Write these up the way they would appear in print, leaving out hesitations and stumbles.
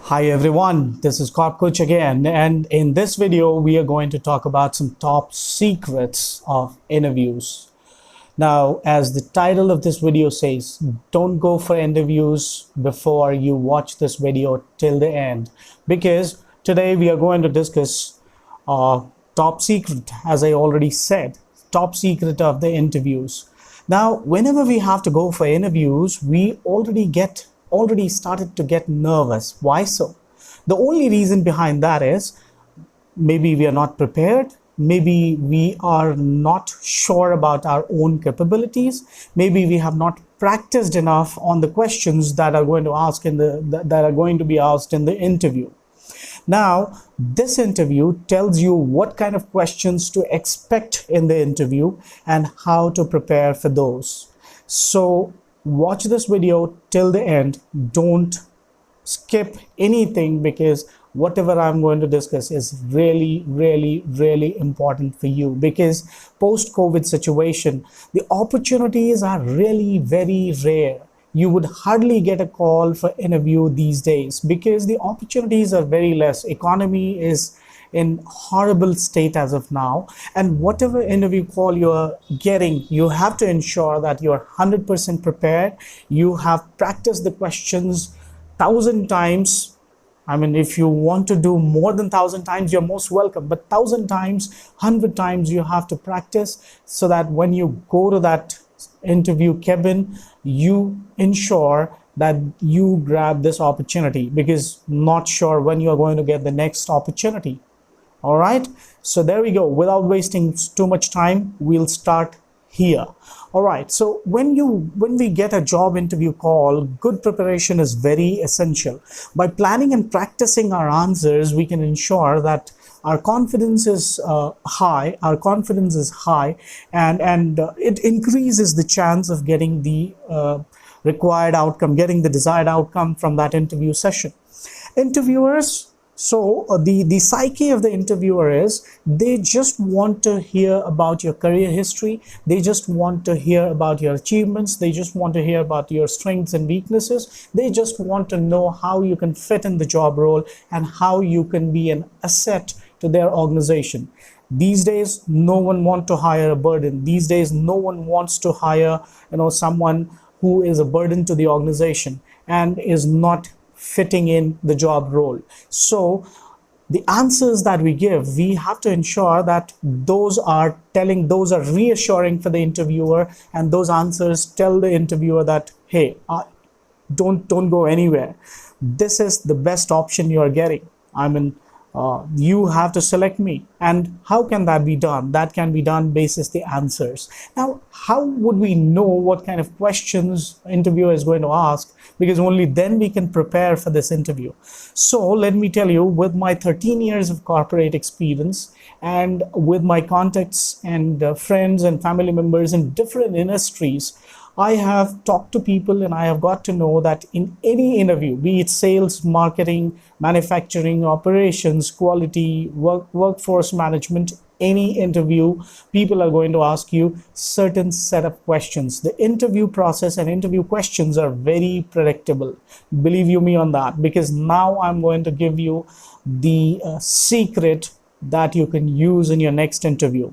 Hi everyone, this is Corp Coach again, and in this video we are going to talk about some top secrets of interviews. Now, as the title of this video says, don't go for interviews before you watch this video till the end, because today we are going to discuss top secret, as I already said, top secret of the interviews. Now, whenever we have to go for interviews, we already started to get nervous. Why so? The only reason behind that is maybe we are not prepared, maybe we are not sure about our own capabilities, maybe we have not practiced enough on the questions that are going to be asked in the interview. Now, this interview tells you what kind of questions to expect in the interview and how to prepare for those. So watch this video till the end. Don't skip anything, because whatever I'm going to discuss is really important for you, because post-COVID situation, the opportunities are really very rare. You would hardly get a call for interview these days because the opportunities are very less. Economy is in horrible state as of now, and whatever interview call you're getting, you have to ensure that you're 100% prepared. You have practiced the questions 1,000 times. I mean, if you want to do more than 1,000 times, you're most welcome, but 1,000 times, 100 times you have to practice, so that when you go to that interview cabin, you ensure that you grab this opportunity, because not sure when you are going to get the next opportunity. All right, so there we go. Without wasting too much time, we'll start here. All right, so when we get a job interview call, good preparation is very essential. By planning and practicing our answers, we can ensure that our confidence is high. And it increases the chance of getting the required outcome, getting the desired outcome from that interview session. Interviewers, the psyche of the interviewer is, they just want to hear about your career history. They just want to hear about your achievements. They just want to hear about your strengths and weaknesses. They just want to know how you can fit in the job role and how you can be an asset to their organization. These days, no one wants to hire a burden. These days, no one wants to hire, someone who is a burden to the organization and is not fitting in the job role. So the answers that we give, we have to ensure that those are reassuring for the interviewer, and those answers tell the interviewer that, hey, don't go anywhere. This is the best option you are getting. I mean, you have to select me. And how can that be done? That can be done basis the answers. Now, how would we know what kind of questions interviewer is going to ask? Because only then we can prepare for this interview. So let me tell you, with my 13 years of corporate experience and with my contacts and friends and family members in different industries, I have talked to people and I have got to know that in any interview, be it sales, marketing, manufacturing, operations, quality, workforce management, any interview, people are going to ask you certain set of questions. The interview process and interview questions are very predictable. Believe you me on that, because now I'm going to give you the secret that you can use in your next interview.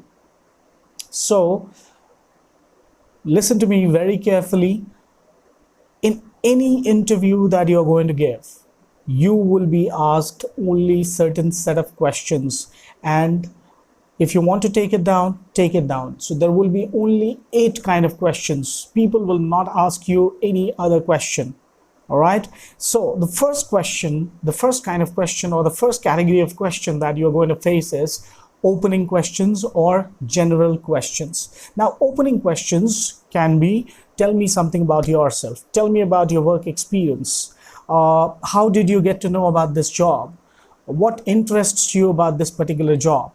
So listen to me very carefully. In any interview that you're going to give, you will be asked only certain set of questions, and if you want to take it down, take it down. So there will be only 8 kind of questions. People will not ask you any other question. All right, so the first question, the first kind of question, or the first category of question that you're going to face is opening questions or general questions. Now, opening questions can be, tell me something about yourself. Tell me about your work experience. How did you get to know about this job? What interests you about this particular job?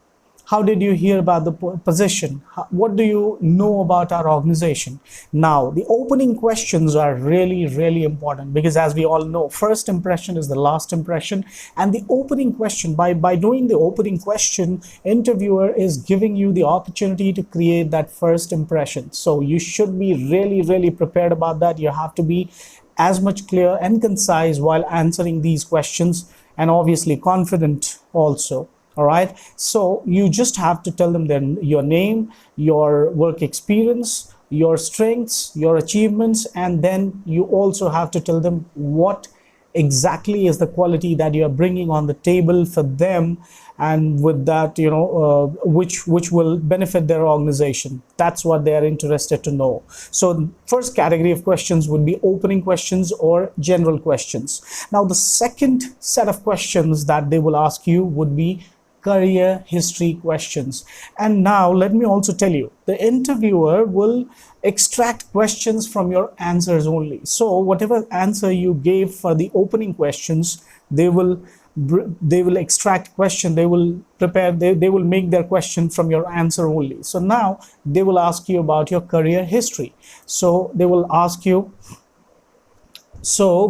How did you hear about the position? What do you know about our organization? Now, the opening questions are really important, because as we all know, first impression is the last impression. And the opening question, by doing the opening question, interviewer is giving you the opportunity to create that first impression. So you should be really prepared about that. You have to be as much clear and concise while answering these questions, and obviously confident also. All right, so you just have to tell them then your name, your work experience, your strengths, your achievements, and then you also have to tell them what exactly is the quality that you are bringing on the table for them, and with that, which will benefit their organization. That's what they are interested to know. So first category of questions would be opening questions or general questions. Now the second set of questions that they will ask you would be career history questions. And now let me also tell you, the interviewer will extract questions from your answers only. So whatever answer you gave for the opening questions, they will extract question, they will prepare, they will make their question from your answer only. So now they will ask you about your career history. So they will ask you, so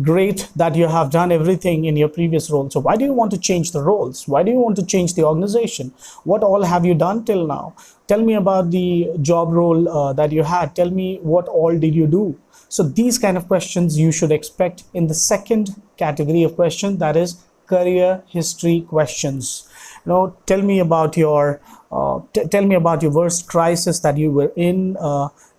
great that you have done everything in your previous role. So why do you want to change the roles? Why do you want to change the organization? What all have you done till now? Tell me about the job role that you had. Tell me what all did you do? So these kind of questions you should expect in the second category of questions, that is career history questions. Tell me about your tell me about your worst crisis that you were in.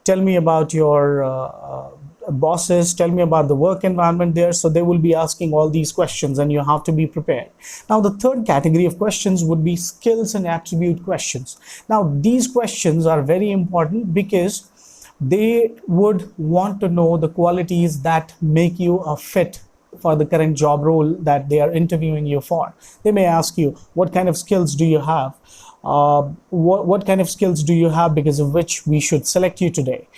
Tell me about your bosses, tell me about the work environment there. So they will be asking all these questions and you have to be prepared. Now the third category of questions would be skills and attribute questions. Now these questions are very important because they would want to know the qualities that make you a fit for the current job role that they are interviewing you for. They may ask you, what kind of skills do you have? What kind of skills do you have because of which we should select you today?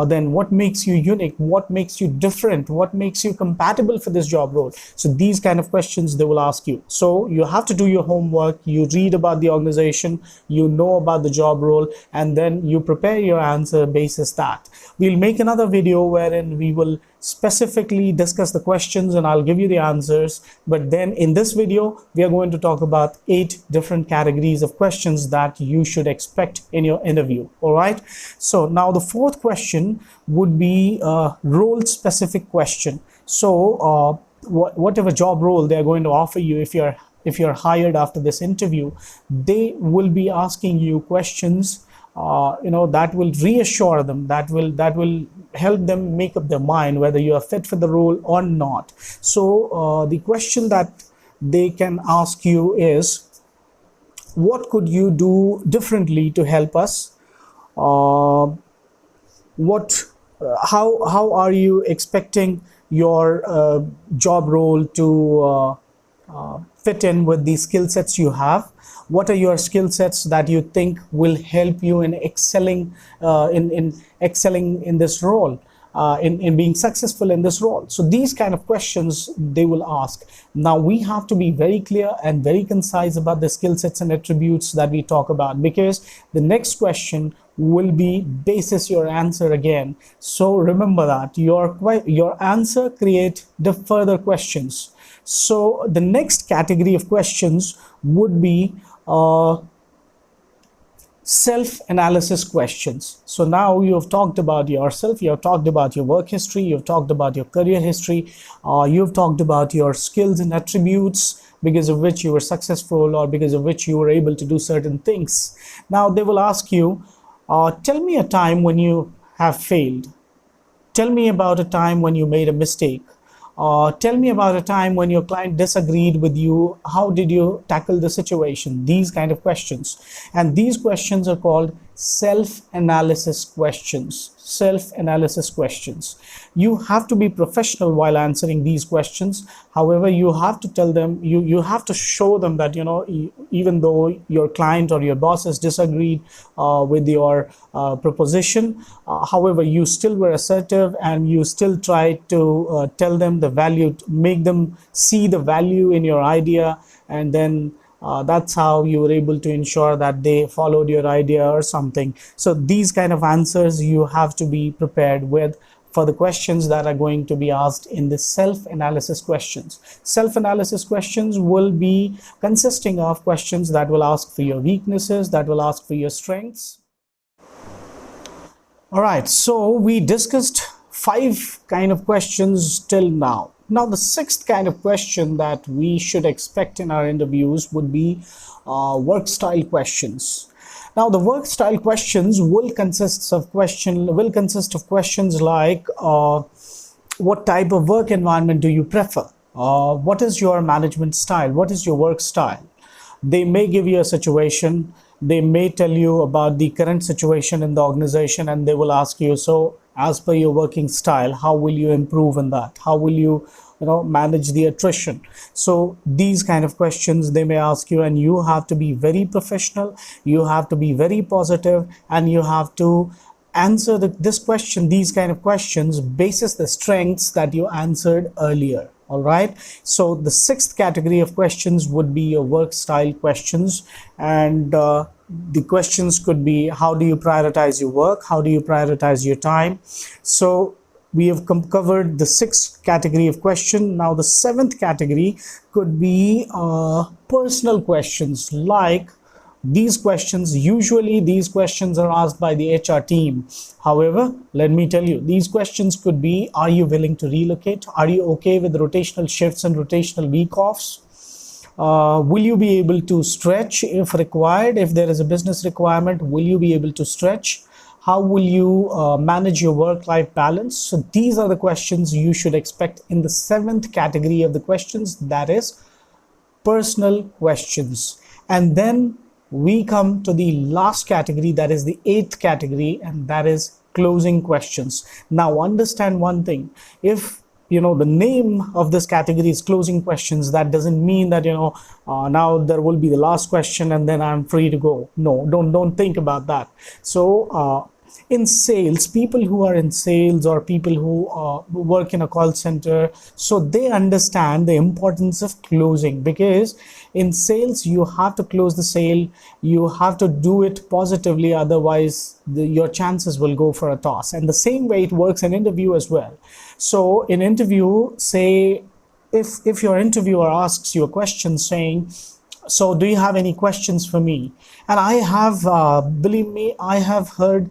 Then what makes you unique? What makes you different? What makes you compatible for this job role? So these kind of questions they will ask you. So you have to do your homework, you read about the organization, you know about the job role, and then you prepare your answer basis that. We'll make another video wherein we will specifically discuss the questions and I'll give you the answers. But then in this video, we are going to talk about 8 different categories of questions that you should expect in your interview. All right. So now the fourth question would be a role specific question. So whatever job role they're going to offer you, if you're hired after this interview, they will be asking you questions that will reassure them, that will help them make up their mind whether you are fit for the role or not. So the question that they can ask you is, what could you do differently to help us? How are you expecting your job role to fit in with the skill sets you have? What are your skill sets that you think will help you in excelling in this role, in being successful in this role? So these kind of questions they will ask. Now we have to be very clear and very concise about the skill sets and attributes that we talk about, because the next question will be basis your answer again. So remember that your answer create the further questions. So the next category of questions would be self-analysis questions. So now you have talked about yourself, you have talked about your work history, you've talked about your career history, you've talked about your skills and attributes because of which you were successful or because of which you were able to do certain things. Now they will ask you, tell me a time when you have failed. Tell me about a time when you made a mistake. Tell me about a time when your client disagreed with you. How did you tackle the situation? These kind of questions. And these questions are called self-analysis questions. Self-analysis questions. You have to be professional while answering these questions. However, you have to tell them, you have to show them that, even though your client or your boss has disagreed with your proposition, however, you still were assertive and you still tried to tell them the value, make them see the value in your idea, and then that's how you were able to ensure that they followed your idea or something. So these kind of answers you have to be prepared with for the questions that are going to be asked in the self-analysis questions. Self-analysis questions will be consisting of questions that will ask for your weaknesses, that will ask for your strengths. All right, so we discussed 5 kind of questions till now. Now, the 6th kind of question that we should expect in our interviews would be work style questions. Now, the work style questions will consist of questions like what type of work environment do you prefer? What is your management style? What is your work style? They may give you a situation. They may tell you about the current situation in the organization, and they will ask you, so as per your working style, how will you improve in that? How will you manage the attrition? So these kind of questions they may ask you, and you have to be very professional, you have to be very positive, and you have to answer these kind of questions basis the strengths that you answered earlier. All right, so the 6th category of questions would be your work style questions, and the questions could be, how do you prioritize your work? How do you prioritize your time? So we have covered the 6th category of question. Now the 7th category could be personal questions. Like usually these questions are asked by the HR team. However, let me tell you, these questions could be, are you willing to relocate? Are you okay with rotational shifts and rotational week offs? Will you be able to stretch if required? If there is a business requirement, will you be able to stretch? How will you manage your work-life balance? So these are the questions you should expect in the 7th category of the questions, that is personal questions. And then we come to the last category, that is the 8th category, and that is closing questions. Now understand one thing, if the name of this category is closing questions, that doesn't mean that now there will be the last question and then I'm free to go. No, don't think about that. So in sales, people who are in sales or people who work in a call center, so they understand the importance of closing, because in sales you have to close the sale, you have to do it positively, otherwise your chances will go for a toss. And the same way it works in interview as well. So in interview, say if your interviewer asks you a question saying, so do you have any questions for me? And I have believe me, I have heard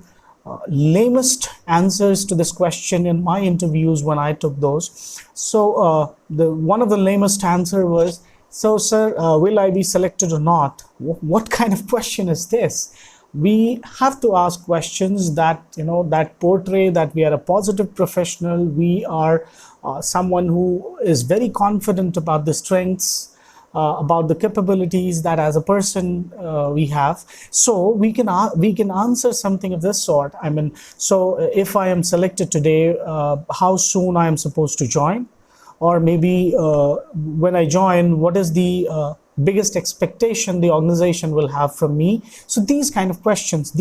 lamest answers to this question in my interviews when I took those. So one of the lamest answer was, so sir, will I be selected or not? What kind of question is this? We have to ask questions that that portray that we are a positive professional, we are someone who is very confident about the strengths, about the capabilities that as a person we have. So we can answer something of this sort. I mean, so if I am selected today, how soon I am supposed to join? Or maybe when I join, what is the biggest expectation the organization will have from me? So these kind of questions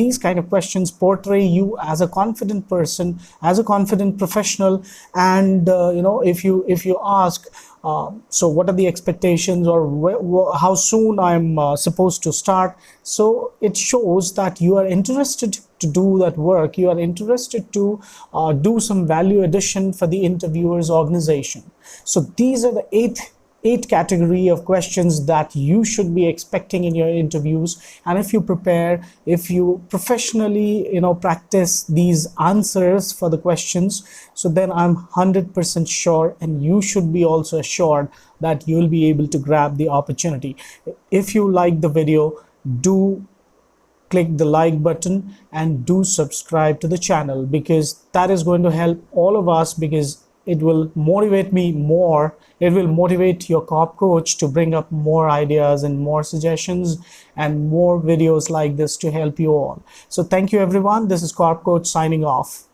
portray you as a confident person, as a confident professional. And if you ask, so what are the expectations, or how soon I'm supposed to start, so it shows that you are interested to do that work, you are interested to do some value addition for the interviewer's organization. So these are the eight category of questions that you should be expecting in your interviews. And if you prepare, if you professionally practice these answers for the questions, so then I'm 100% sure, and you should be also assured, that you will be able to grab the opportunity. If you like the video, do click the like button and do subscribe to the channel, because that is going to help all of us, because it will motivate me more. It will motivate your co-op coach to bring up more ideas and more suggestions and more videos like this to help you all. So thank you everyone. This is co-op coach signing off.